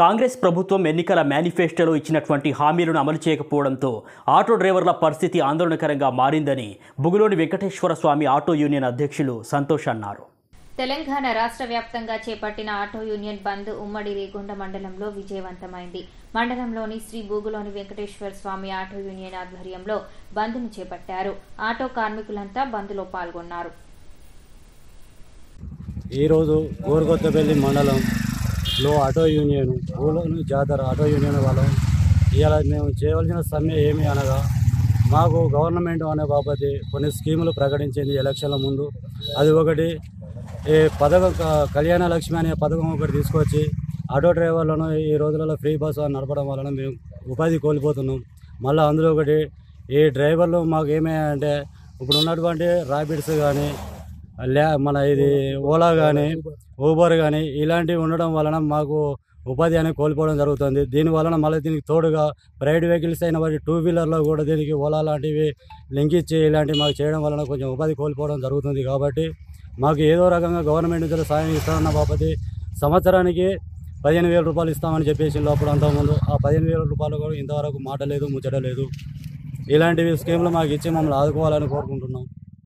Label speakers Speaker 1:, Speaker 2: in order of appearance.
Speaker 1: కాంగ్రెస్ ప్రభుత్వం ఎన్నికల మేనిఫెస్టోలో ఇచ్చినటువంటి హామీలను అమలు చేయకపోవడంతో ఆటో డ్రైవర్ల పరిస్థితి ఆందోళనకరంగా మారిందని బుగులోని వెంకటేశ్వర స్వామి ఆటో యూనియన్ అధ్యక్షులు సంతోష్ అన్నారు.
Speaker 2: తెలంగాణ రాష్ట్ర వ్యాప్తంగా చేపట్టిన ఆటో యూనియన్ బంద్ ఉమ్మడి రేగొండ మండలంలో విజయవంతమైంది. మండలంలోని శ్రీ బూగులోని వెంకటేశ్వర స్వామి ఆటో యూనియన్ ఆధ్వర్యంలో బంద్ను చేపట్టారు. ఆటో కార్మికులంతా బంద్లో పాల్గొన్నారు.
Speaker 3: ఈరోజు ఊరుకొత్తపల్లి మండలంలో ఆటో యూనియన్ ఊళ్ళోని జాతర ఆటో యూనియన్ వాళ్ళం ఇలా మేము చేయవలసిన సమ్మె ఏమి అనగా మాకు గవర్నమెంట్ అనే బాబతి కొన్ని స్కీములు ప్రకటించింది ఎలక్షన్ల ముందు. అది ఒకటి ఈ పథకం కళ్యాణ లక్ష్మి అనే పథకం ఒకటి తీసుకొచ్చి ఆటో డ్రైవర్లను ఈ రోజులలో ఫ్రీ బస్సు నడపడం వలన మేము ఉపాధి కోల్పోతున్నాం. మళ్ళీ అందులో ఒకటి ఈ డ్రైవర్లు మాకు ఏమయ్యాయంటే ఇప్పుడు ఉన్నటువంటి ర్యాపిడ్స్ కానీ మన ఇది ఓలా కానీ ఊబర్ కానీ ఇలాంటివి ఉండడం వలన మాకు ఉపాధి అనేది కోల్పోవడం జరుగుతుంది. దీని వలన మళ్ళీ దీనికి తోడుగా ప్రైవేట్ వెహికల్స్ అయిన వాటి టూ వీలర్లో కూడా దీనికి ఓలా లాంటివి లింక్ ఇచ్చి ఇలాంటివి మాకు చేయడం వలన కొంచెం ఉపాధి కోల్పోవడం జరుగుతుంది. కాబట్టి మాకు ఏదో రకంగా గవర్నమెంట్ నుంచి సాయం ఇస్తామన్న బాపతి సంవత్సరానికి 15,000 రూపాయలు ఇస్తామని చెప్పేసి లోపల అంతకుముందు ఆ 15,000 రూపాయలు కూడా ఇంతవరకు మాట లేదు, ముచ్చట లేదు. ఇలాంటివి స్కీమ్లు మాకు ఇచ్చి మమ్మల్ని ఆదుకోవాలని కోరుకుంటున్నాం.